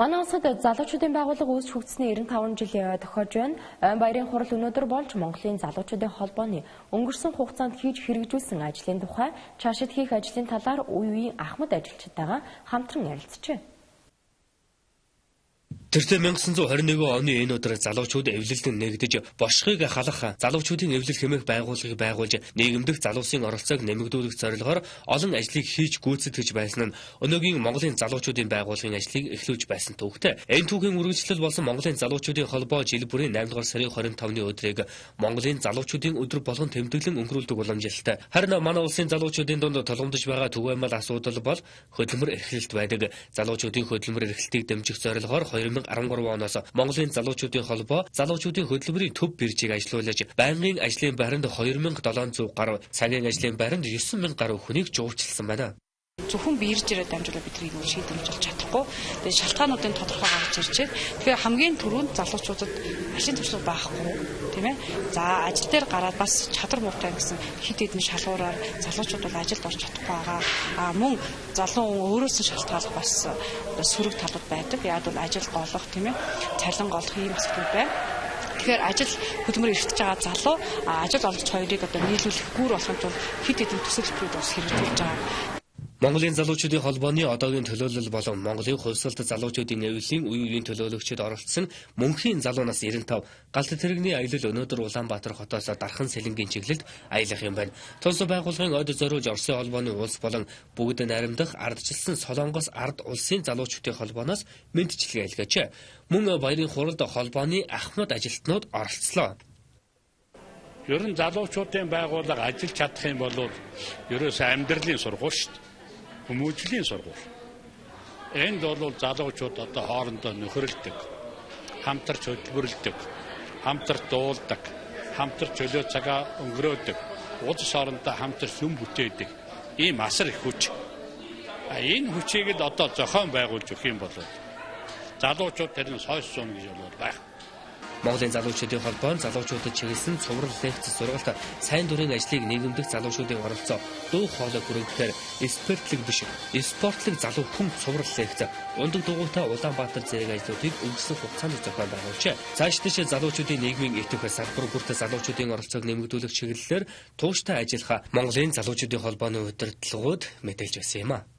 Манай улсад залуучуудын байгууллага үүсч хөгжсөний 95 жилийн тохиож байна. Ойн баярын хурал өнөөдөр болж Монголын залуучуудын холбооны өнгөрсөн хугацаанд хийж хэрэгжүүлсэн ажлын тухай цаашид хийх ажлын талаар үе үеийн ахмад ажилчдаагаа хамтран ярилцжээ. Тэртээ 1921 оны энэ өдөр залуучууд эвлэлд нэгдэж бошхыг халах залуучуудын эвлэл хэмээх байгууллагыг байгуулж нийгэмдэх залуусын оролцоог нэмэгдүүлэх зорилгоор олон ажлыг хийж гүйцэтгэж байсан нь өнөөгийн Монголын залуучуудын байгууллагын ажлыг эхлүүлж байсан төвхтэй. Энэ түүхийн үргэлжлэл болсон Монголын залуучуудын холбоо жил бүрийн 8 дугаар сарын 25-ны өдрийг Монголын залуучуудын өдөр болгон тэмдэглэн өнгөрүүлдэг уламжилалтай. Харин манай улсын залуучуудын дунд тулгамдж байгаа төв аймал асуудал бол хөдөлмөр эрхлэлт байдаг. Залуучуудын хөдөлмөр эрхлэлтийг дэмжих зорилгоор 2013 оноос Монголын залуучуудын холбоо залуучуудын хөдөлмөрийн төв биржийг ажилуулж байнгын ажлын байранд 2700 гаруй, цагийн ажлын байранд 9000 гаруй хүнийг жуурчилсан байна. Зөвхөн биржээр дамжуулаад бидний нэг шийдэмжүүлж чадахгүй. Тэгээд шалтгаануудын тодорхой гарч ирж байна. Тэгэхээр хамгийн түрүүнд залуучуудад машин төвшлэг байхгүй, тийм ээ. За ажил дээр гараад бас чадвар муутай гэсэн хэд хэдэн шалгуураар залуучууд бол ажилд орж чадахгүй байгаа. Мөн залуу хүн өөрөөс нь шалтгаалах бас сөрөг талууд байдаг. Яг бол ажил голох, тийм ээ. Цалин голох ийм асуудал байна. Тэгэхээр ажил хөдөлмөр эрхтэж байгаа залуу ажил олгогч хоёрыг одоо нийлүүлэх гүр болохын тулд хэд хэдэн төсөл бүрүүд бас хэрэгжүүлж байгаа. Монголын залуучуудын холбооны одоогийн төлөөлөл болон Монголын хувьсгалт залуучуудын эвлэлийн үе үеийн төлөөлөгчид оролцсон мөнхийн залуу нас 95 галт тэрэгний аялал өнөөдөр Улаанбаатар хотоос Дархан Сэлэнгийн чиглэлд аялах юм байна. Тус байгууллагын ойд зориулж Оросын холбооны улс болон бүгд найрамдах ардчилсан Солонгос ард улсын залуучуудын холбооноос мэдчилгээ илгээжээ. Мөн баярын хуралд холбооны ахмад ажилтнууд оролцлоо. Ер нь залуучуудын байгууллага ажиллаж чадах юм бол ерөөсөө амьдралын сургууль шүү дээ. Хүмүүжлийн сургууль. Энд бол залуучууд одоо хоорондоо нөхөрлөдөг, хамтарч хөдөлмөрлөдөг, хамтарч дуулдаг, хамтарч чөлөө цагаа өнгөрөөдөг, улс орондоо хамтарч юм бүтээдэг. Ийм асар их хүч. Энэ хүчийг л одоо зохион байгуулж өгөх юм бол залуучууд тэрнээс хойш суун гэж бол байх. Монголын залуучуудын холбоо залуучуудад чиглэсэн цуврал лекц сургалт сайн дурын ажлыг нийгэмдэх залуучуудын оролцоо дуу хоолой хүргэхээр экспертлэг биш спортлог залуу хүн цуврал лекц ундаг дугуйтай Улаанбаатар зэрэг ажлуудыг өнгөрсөн хугацаанд зохион байгуулжээ. Цаашдаа залуучуудын нийгмийн идэвх салбар бүрт залуучуудын оролцоог нэмэгдүүлэх чиглэлээр тууштай ажиллах Монголын залуучуудын холбооны удирдлагууд мэдээлж байсан юм а.